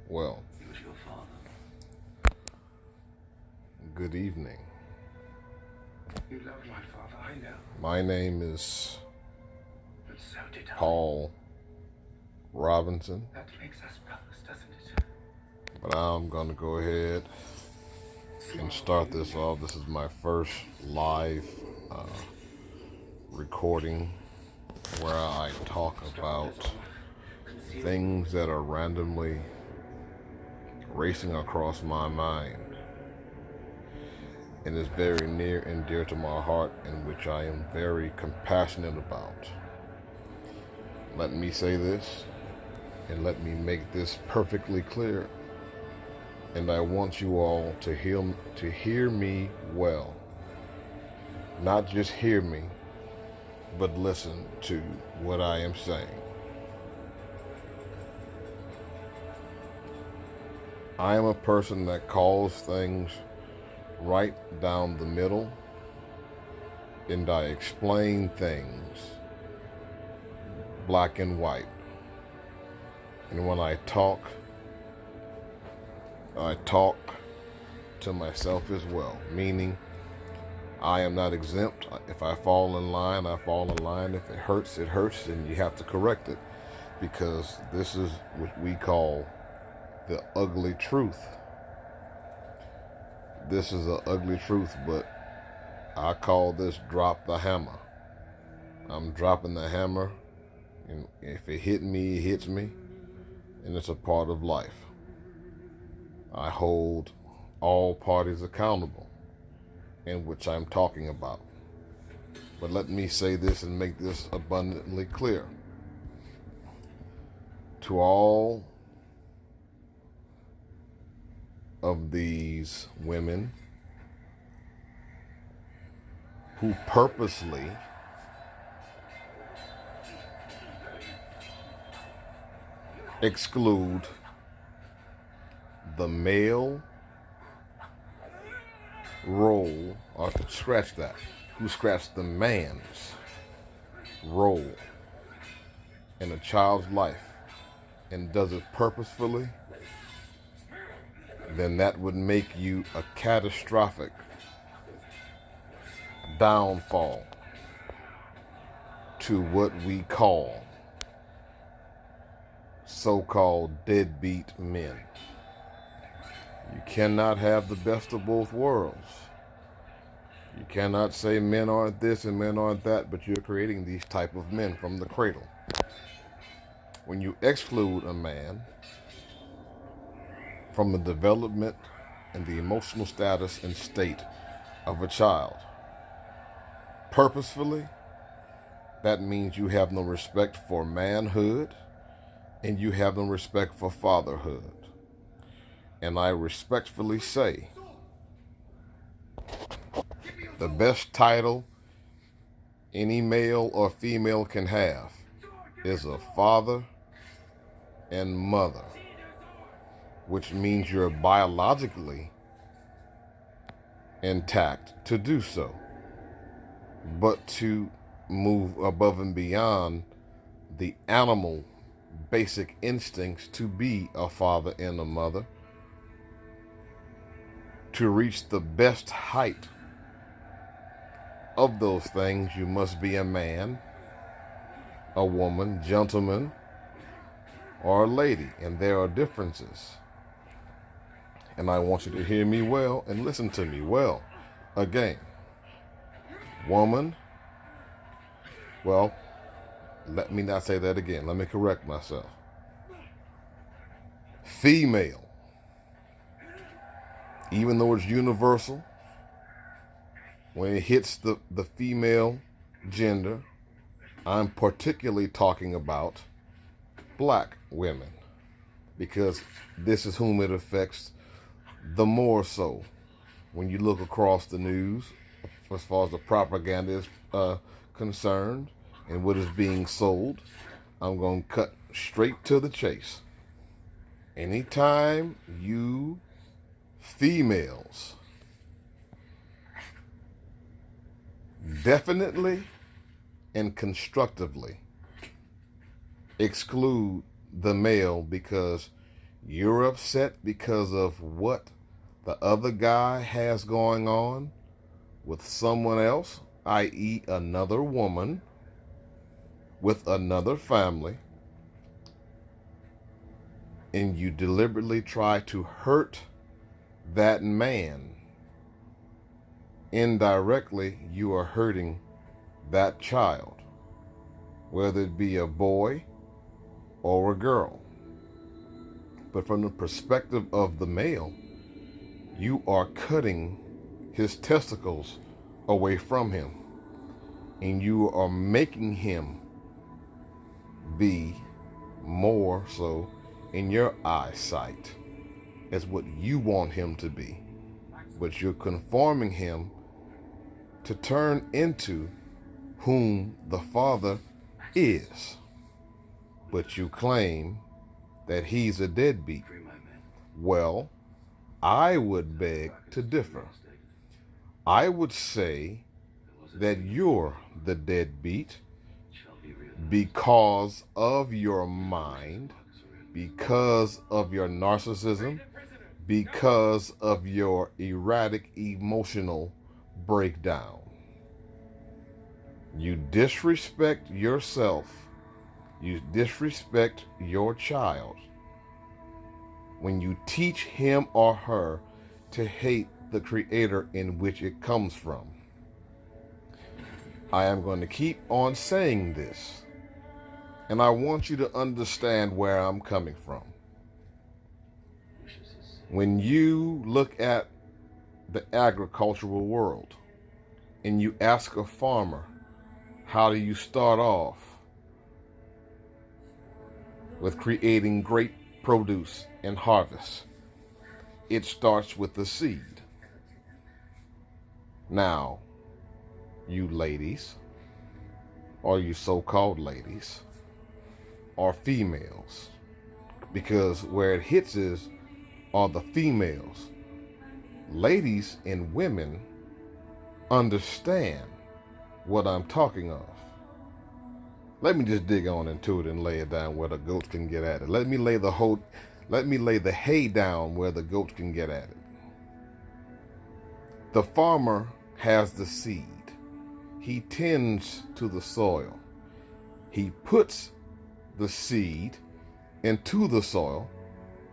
Well, He was your father. good evening. You loved my father, I know. My name is But so did I. Paul Robinson, That makes us brothers, doesn't it? but I'm going to go ahead and start this off. This is my first live recording where I talk about things that are randomly racing across my mind. And is very near and dear to my heart, and which I am very compassionate about. Let me say this, and let me make this perfectly clear. And I want you all to hear me well. Not just hear me, but listen to what I am saying. I am a person that calls things right down the middle, and I explain things black and white. And when I talk to myself as well, meaning I am not exempt. If I fall in line, I fall in line. If it hurts, and you have to correct it, because this is what we call the ugly truth. This is the ugly truth, but I call this drop the hammer. I'm dropping the hammer, and if it hit me, it hits me, and it's a part of life. I hold all parties accountable, in which I'm talking about. But let me say this and make this abundantly clear. To all of these women who purposely exclude the male role, or scratch that, who scratch the man's role in a child's life and does it purposefully, then that would make you a catastrophic downfall to what we call so-called deadbeat men. You cannot have the best of both worlds. You cannot say men aren't this and men aren't that, but you're creating these type of men from the cradle. When you exclude a man from the development and the emotional status and state of a child, purposefully, that means you have no respect for manhood and you have no respect for fatherhood. And I respectfully say, the best title any male or female can have is a father and mother, which means you're biologically intact to do so. But to move above and beyond the animal basic instincts to be a father and a mother, to reach the best height of those things, you must be a man, a woman, gentleman, or a lady. And there are differences. And I want you to hear me well and listen to me well. Again, woman, well, let me not say that again. Let me correct myself. Female, even though it's universal, when it hits the female gender, I'm particularly talking about black women, because this is whom it affects the more so. When you look across the news, as far as the propaganda is concerned and what is being sold, I'm going to cut straight to the chase. Anytime you females definitely and constructively exclude the male because You're upset because of what the other guy has going on with someone else, i.e., another woman with another family, and you deliberately try to hurt that man. Indirectly, you are hurting that child, whether it be a boy or a girl. But from the perspective of the male, you are cutting his testicles away from him, and you are making him be more so in your eyesight as what you want him to be. But you're conforming him to turn into whom the Father is. But you claim that he's a deadbeat. Well, I would beg to differ. I would say that you're the deadbeat because of your mind, because of your narcissism, because of your erratic emotional breakdown. You disrespect yourself. You disrespect your child when you teach him or her to hate the creator in which it comes from. I am going to keep on saying this, and I want you to understand where I'm coming from. When you look at the agricultural world and you ask a farmer, how do you start off with creating great produce and harvest? It starts with the seed. Now, you ladies, or you so-called ladies, are females, because where it hits are the females. Ladies and women understand what I'm talking of. Let me just dig on into it and lay it down where the goats can get at it. Let me lay the hay down where the goats can get at it. The farmer has the seed. He tends to the soil. He puts the seed into the soil,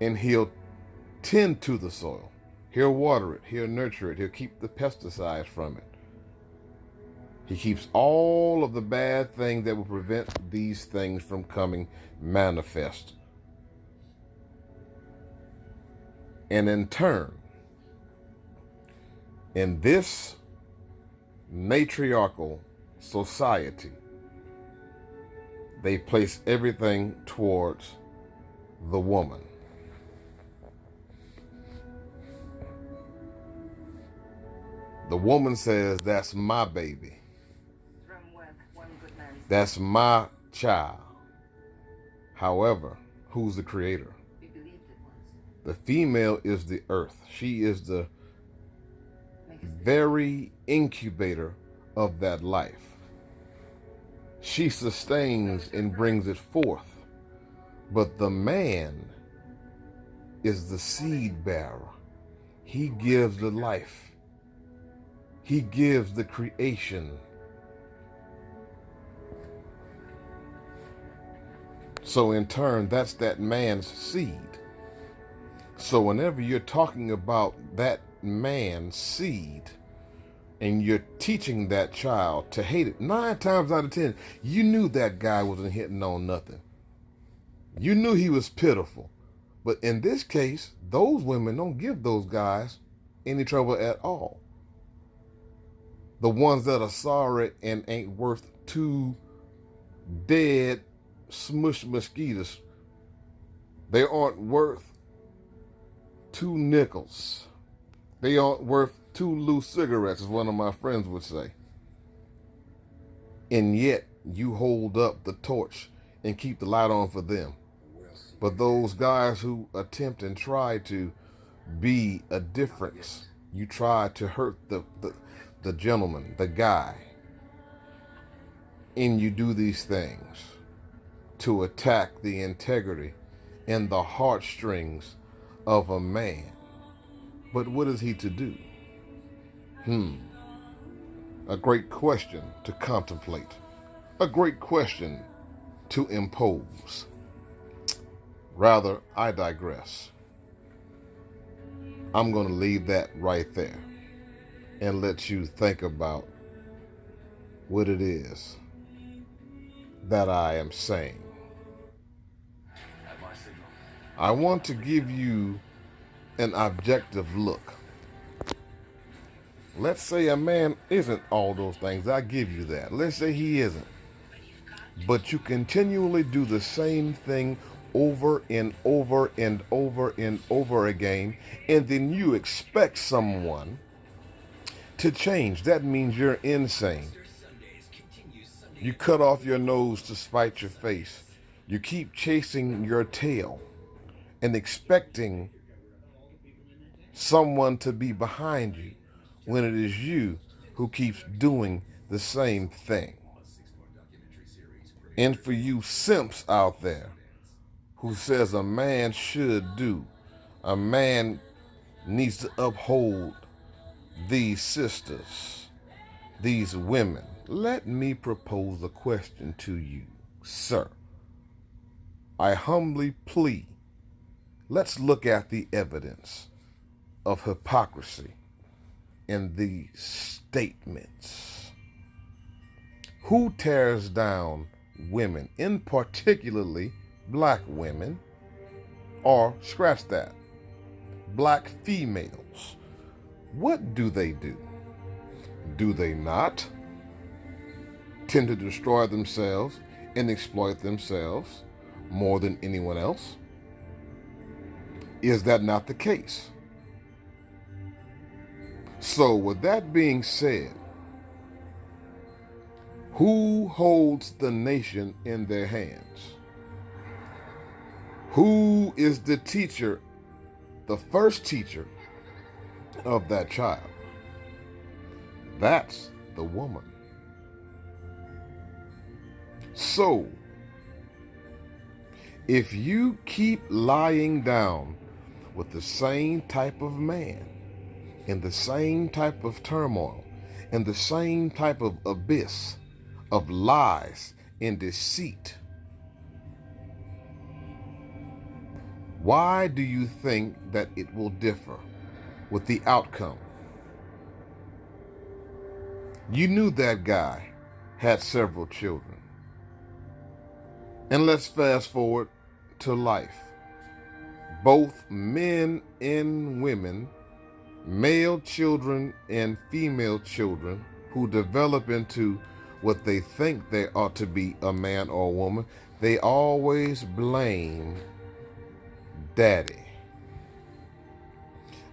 and he'll tend to the soil. He'll water it. He'll nurture it. He'll keep the pesticides from it. He keeps all of the bad things that will prevent these things from coming manifest. And in turn, in this matriarchal society, they place everything towards the woman. The woman says, that's my baby. That's my child. However, who's the creator? The female is the earth. She is the very incubator of that life. She sustains and brings it forth. But the man is the seed bearer. He gives the life. He gives the creation. So in turn, that's that man's seed. So whenever you're talking about that man's seed and you're teaching that child to hate it, 9 times out of 10, you knew that guy wasn't hitting on nothing. You knew he was pitiful. But in this case, those women don't give those guys any trouble at all. The ones that are sorry and ain't worth 2 dead smushed mosquitoes, they aren't worth 2 nickels. They aren't worth 2 loose cigarettes, as one of my friends would say. And yet, you hold up the torch and keep the light on for them. But those guys who attempt and try to be a difference, you try to hurt the gentleman, the guy. And you do these things to attack the integrity in the heartstrings of a man. But what is he to do? A great question to contemplate. A great question to impose. Rather, I digress. I'm going to leave that right there and let you think about what it is that I am saying. I want to give you an objective look. Let's say a man isn't all those things. I give you that. Let's say he isn't. But you continually do the same thing over and over and over and over again, and then you expect someone to change. That means you're insane. You cut off your nose to spite your face. You keep chasing your tail and expecting someone to be behind you when it is you who keeps doing the same thing. And for you simps out there who says a man should do, a man needs to uphold these sisters, these women, let me propose a question to you, sir. I humbly plea, let's look at the evidence of hypocrisy in these statements. Who tears down women, in particularly black women, or scratch that, black females? What do they do? Do they not tend to destroy themselves and exploit themselves more than anyone else? Is that not the case? So with that being said, who holds the nation in their hands? Who is the teacher, the first teacher of that child? That's the woman. So, if you keep lying down with the same type of man, in the same type of turmoil, in the same type of abyss of lies and deceit, why do you think that it will differ with the outcome? You knew that guy had several children. And let's fast forward to life. Both men and women, male children and female children who develop into what they think they ought to be, a man or a woman, they always blame daddy.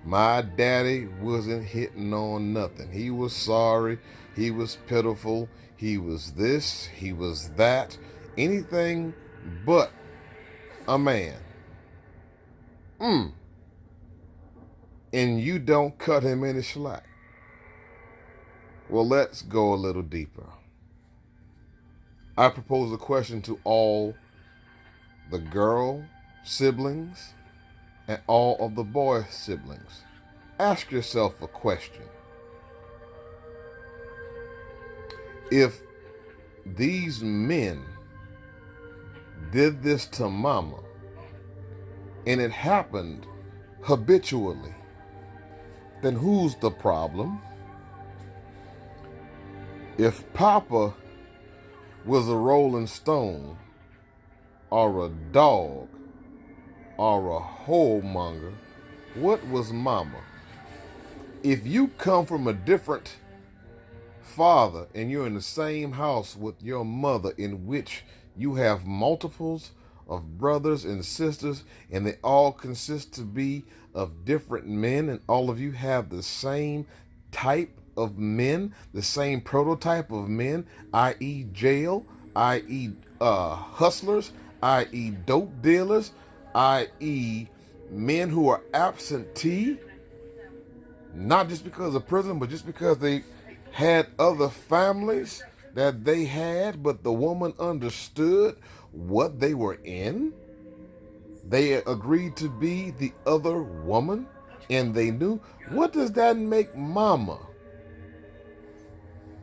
My daddy wasn't hitting on nothing. He was sorry. He was pitiful. He was this. He was that. Anything but a man. And you don't cut him any slack. Well, let's go a little deeper. I propose a question to all the girl siblings and all of the boy siblings. Ask yourself a question. If these men did this to mama, and it happened habitually, then who's the problem? If Papa was a rolling stone, or a dog, or a whoremonger, what was mama? If you come from a different father and you're in the same house with your mother, in which you have multiples of brothers and sisters, and they all consist to be of different men, and all of you have the same type of men, the same prototype of men, i.e. jail, i.e. hustlers, i.e. dope dealers, i.e. men who are absentee, not just because of prison, but just because they had other families that they had, but the woman understood what they were in. They agreed to be the other woman, and they knew. What does that make mama?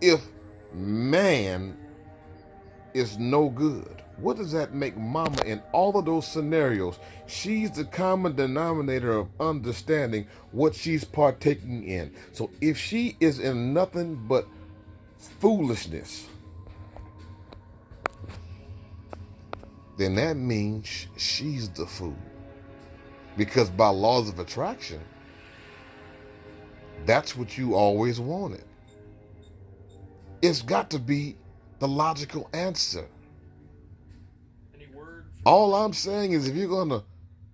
If man is no good, what does that make mama in all of those scenarios? She's the common denominator of understanding what she's partaking in. So if she is in nothing but foolishness, then that means she's the fool. Because by laws of attraction, that's what you always wanted. It's got to be the logical answer. All I'm saying is if you're going to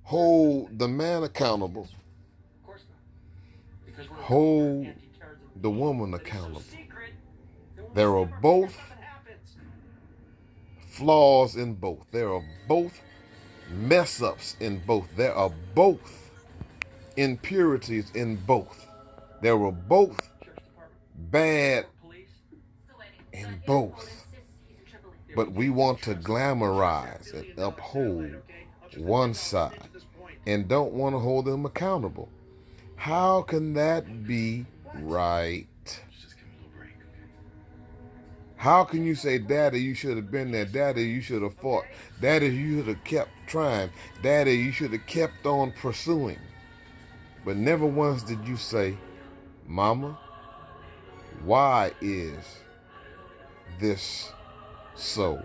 hold the man accountable, hold the woman accountable. There are both flaws in both. There are both mess ups in both. There are both impurities in both. There were both bad in both. But we want to glamorize and uphold one side and don't want to hold them accountable. How can that be right? How can you say, Daddy, you should have been there. Daddy, you should have fought. Daddy, you should have kept trying. Daddy, you should have kept on pursuing. But never once did you say, Mama, why is this so?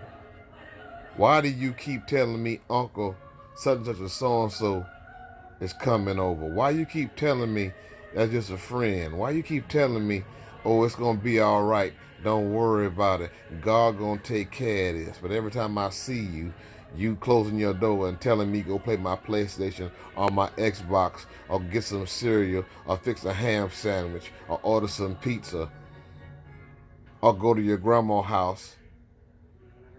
Why do you keep telling me Uncle such and such a so-and-so is coming over? Why you keep telling me that's just a friend? Why you keep telling me, oh, it's going to be all right. Don't worry about it. God going to take care of this. But every time I see you, you closing your door and telling me go play my PlayStation or my Xbox or get some cereal or fix a ham sandwich or order some pizza or go to your grandma's house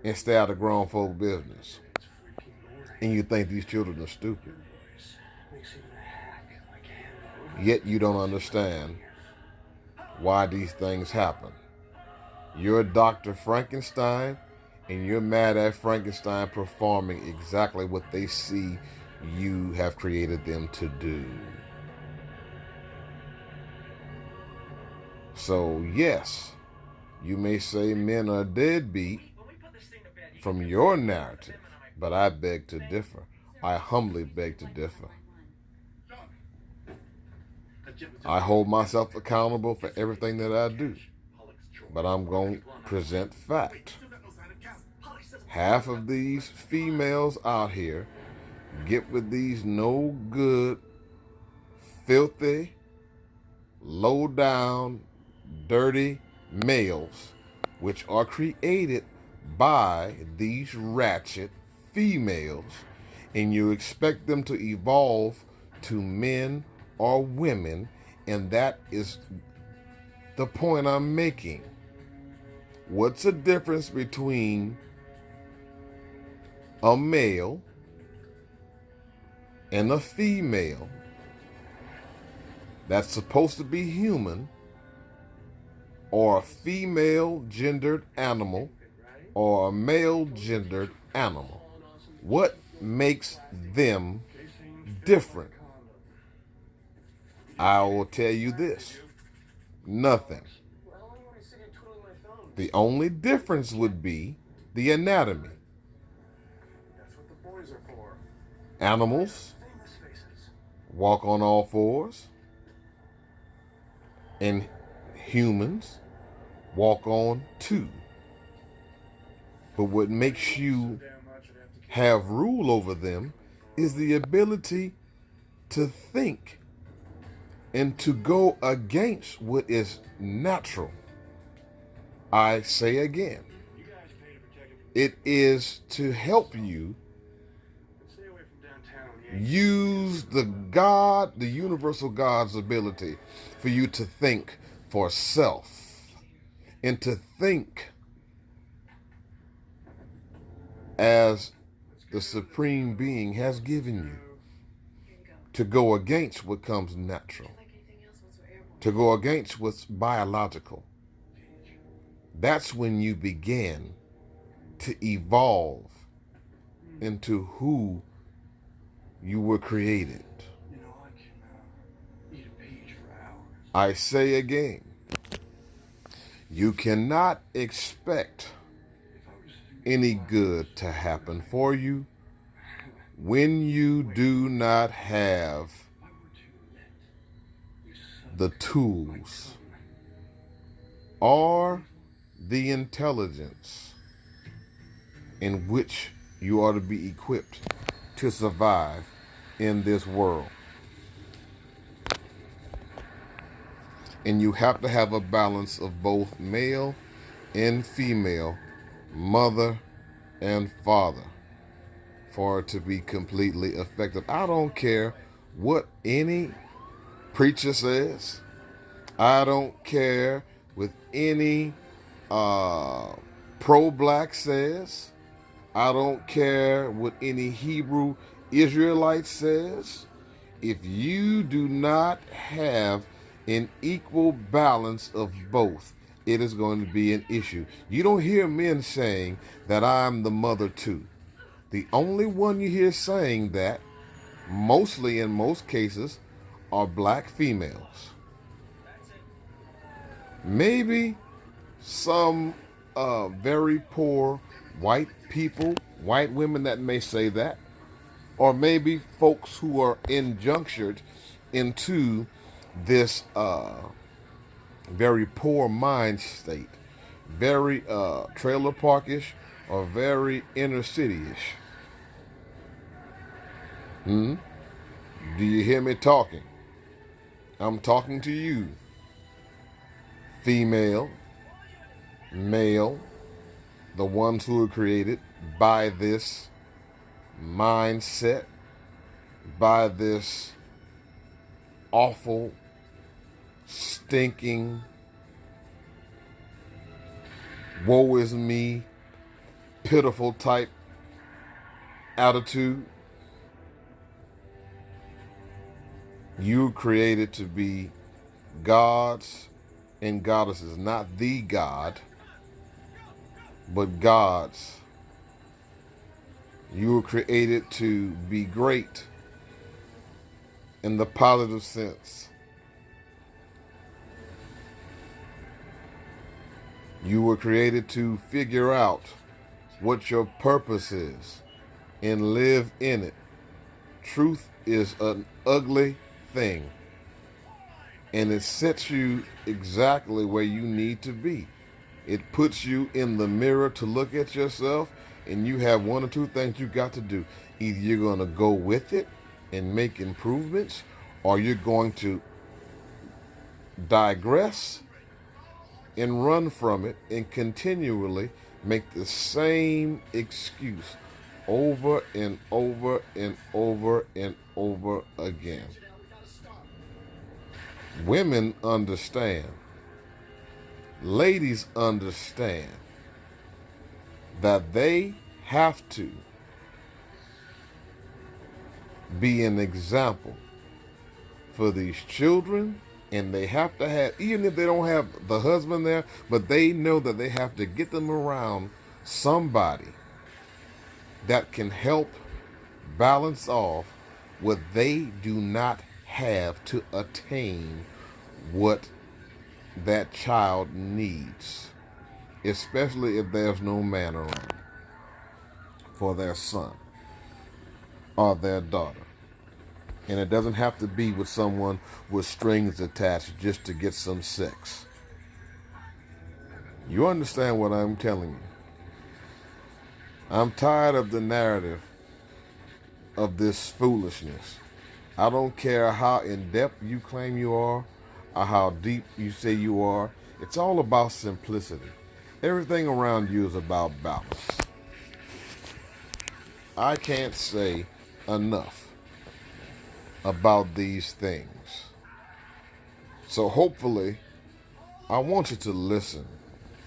and stay out of grown folk business. And you think these children are stupid. Yet you don't understand why these things happen. You're Dr. Frankenstein, and you're mad at Frankenstein performing exactly what they see you have created them to do. So, yes, you may say men are deadbeat from your narrative, but I beg to differ. I humbly beg to differ. I hold myself accountable for everything that I do, but I'm going to present fact. Half of these females out here get with these no good, filthy, low down, dirty males, which are created by these ratchet females, and you expect them to evolve to men or women, and that is the point I'm making. What's the difference between a male and a female that's supposed to be human, or a female gendered animal, or a male gendered animal? What makes them different? I will tell you this: nothing. The only difference would be the anatomy. Animals walk on all fours, and humans walk on two. But what makes you have rule over them is the ability to think and to go against what is natural. I say again, it is to help you use the God, the universal God's ability for you to think for self and to think as the supreme being has given you, to go against what comes natural, to go against what's biological. That's when you begin to evolve into who you were created. You know, I can eat a page for hours. I say again, you cannot expect If I was to any good to happen for you when you do not have I were to let you the tools or the intelligence in which you are to be equipped to survive in this world. And you have to have a balance of both male and female, mother and father, for it to be completely effective. I don't care what any preacher says. I don't care what any pro-black says. I don't care what any Hebrew Israelite says. If you do not have an equal balance of both, it is going to be an issue. You don't hear men saying that I'm the mother too. The only one you hear saying that, mostly in most cases, are black females. Maybe some very poor white people, white women that may say that, or maybe folks who are injunctured into this very poor mind state, very trailer parkish or very inner city-ish. Do you hear me talking? I'm talking to you, female, male, the ones who are created by this mindset, by this awful, stinking, woe is me, pitiful type attitude. You created to be gods and goddesses, not the God, but gods. You were created to be great in the positive sense. You were created to figure out what your purpose is and live in it. Truth is an ugly thing, and it sets you exactly where you need to be. It puts you in the mirror to look at yourself, and you have one or two things you got to do. Either you're going to go with it and make improvements, or you're going to digress and run from it and continually make the same excuse over and over and over and over again. Women understand. Ladies understand that they have to be an example for these children, and they have to have, even if they don't have the husband there, but they know that they have to get them around somebody that can help balance off what they do not have to attain what that child needs, especially if there's no man around for their son or their daughter. And it doesn't have to be with someone with strings attached just to get some sex. You understand what I'm telling you? I'm tired of the narrative of this foolishness. I don't care how in-depth you claim you are or how deep you say you are. It's all about simplicity. Everything around you is about balance. I can't say enough about these things. So hopefully, I want you to listen.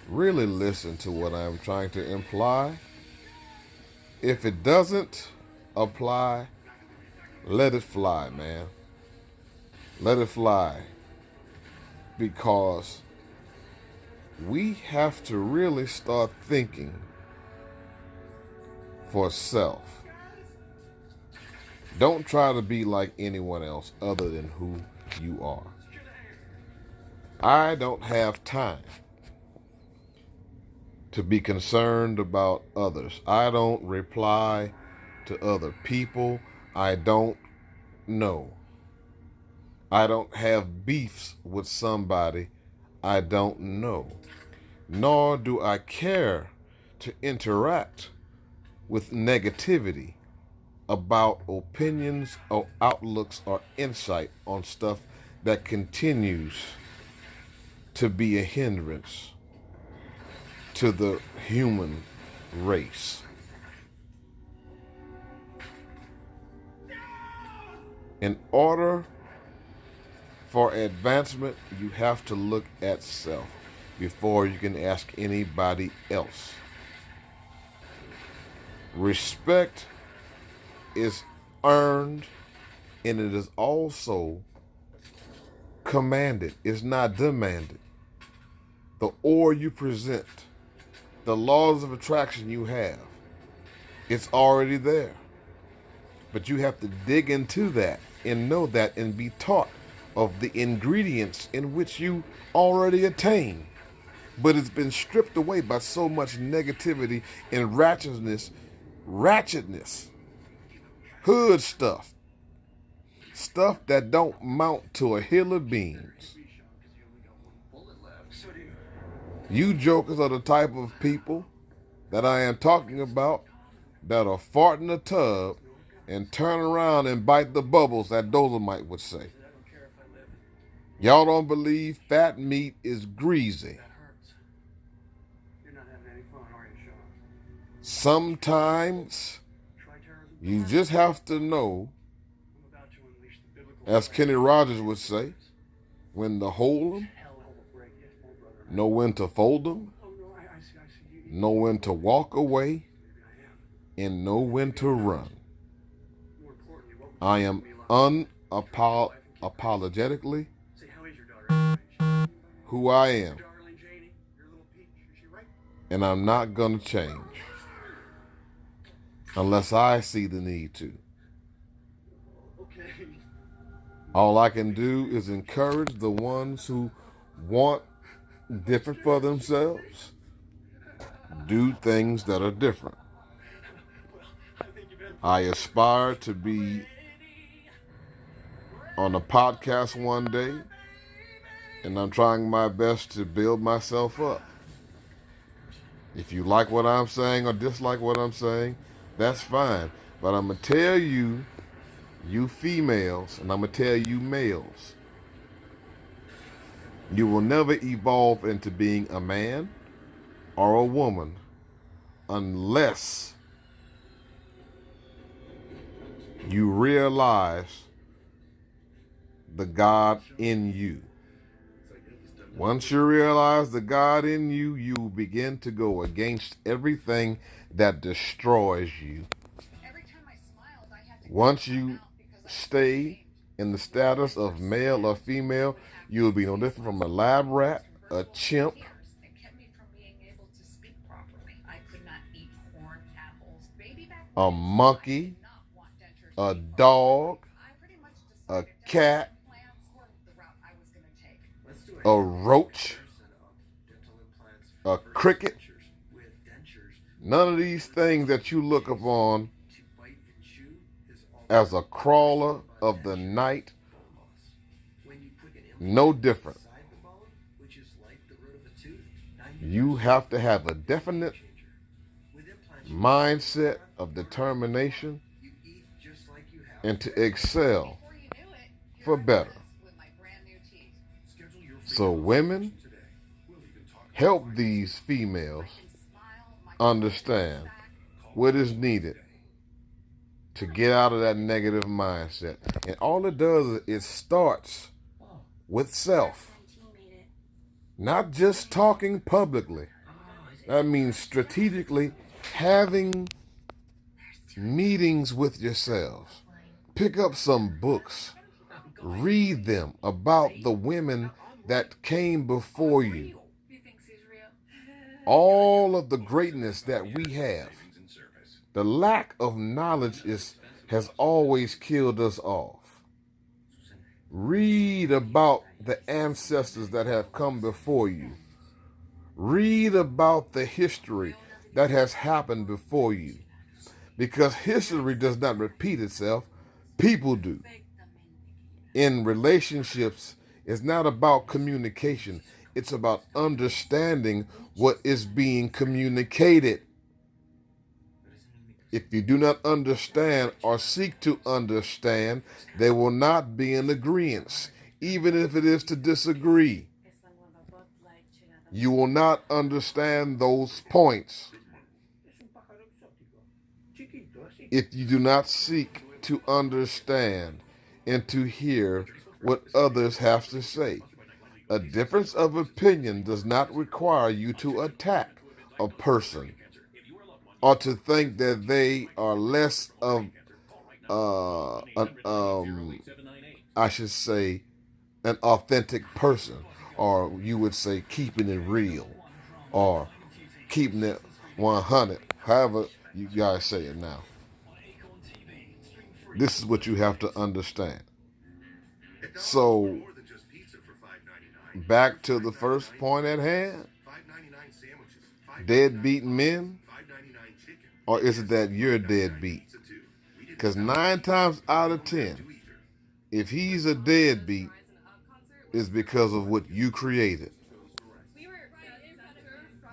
Really listen to what I'm trying to imply. If it doesn't apply, let it fly, man. Let it fly. Because we have to really start thinking for self. Don't try to be like anyone else other than who you are. I don't have time to be concerned about others. I don't reply to other people I don't know. I don't have beefs with somebody I don't know. Nor do I care to interact with negativity about opinions or outlooks or insight on stuff that continues to be a hindrance to the human race. In order for advancement, you have to look at self before you can ask anybody else. Respect is earned and it is also commanded. It's not demanded. The aura you present, the laws of attraction you have, it's already there. But you have to dig into that and know that and be taught of the ingredients in which you already attain. But it's been stripped away by so much negativity and ratchetness, hood stuff that don't mount to a hill of beans. You jokers are the type of people that I am talking about that'll fart in a tub and turn around and bite the bubbles, that Dolomite would say. Y'all don't believe fat meat is greasy. Sometimes you just have to know, as Kenny Rogers would say, when to hold 'em, know when to fold 'em, know when to walk away, and know when to run. I am unapologetically who I am, and I'm not going to change unless I see the need to. All I can do is encourage the ones who want different for themselves, do things that are different. I aspire to be on a podcast one day, and I'm trying my best to build myself up. If you like what I'm saying or dislike what I'm saying, that's fine. But I'm going to tell you, you females, and I'm going to tell you males, you will never evolve into being a man or a woman unless you realize the God in you. Once you realize the God in you, you begin to go against everything that destroys you. Once you stay in the status of male or female, you will be no different from a lab rat, a chimp, a monkey, a dog, a cat, a roach, a cricket. None of these things that you look upon as a crawler of the night, no different. You have to have a definite mindset of determination and to excel for better. So women, help these females understand what is needed to get out of that negative mindset. And all it does is it starts with self. Not just talking publicly. That means strategically having meetings with yourselves. Pick up some books. Read them about the women that came before you. All of the greatness that we have. The lack of knowledge is has always killed us off. Read about the ancestors that have come before you. Read about the history that has happened before you. Because history does not repeat itself, people do. In relationships, it's not about communication. It's about understanding what is being communicated. If you do not understand or seek to understand, there will not be an agreement, even if it is to disagree. You will not understand those points if you do not seek to understand and to hear what others have to say. A difference of opinion does not require you to attack a person or to think that they are less of, I should say, an authentic person, or you would say keeping it real, or keeping it 100, however you guys say it now. This is what you have to understand. So, back to the first point at hand. Deadbeat men? Or is it that you're deadbeat? Because 9 times out of 10, if he's a deadbeat, it's because of what you created.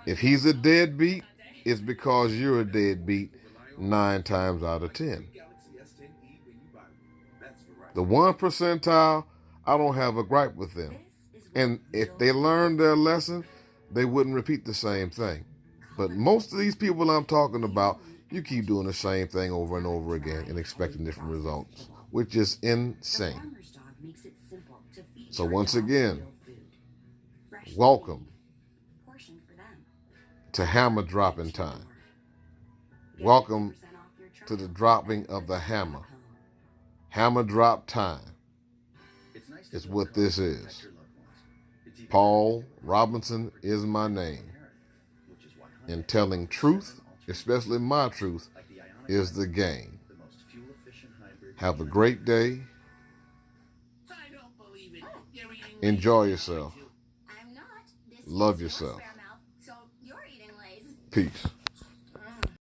If he's a deadbeat, it's because you're a deadbeat 9 times out of 10. The 1 percentile, I don't have a gripe with them. And if they learned their lesson, they wouldn't repeat the same thing. But most of these people I'm talking about, you keep doing the same thing over and over again and expecting different results, which is insane. So once again, welcome to hammer dropping time. Welcome to the dropping of the hammer. Hammer drop time is what this is. Paul Robinson is my name. And telling truth, especially my truth, is the game. Have a great day. Enjoy yourself. Love yourself. Peace.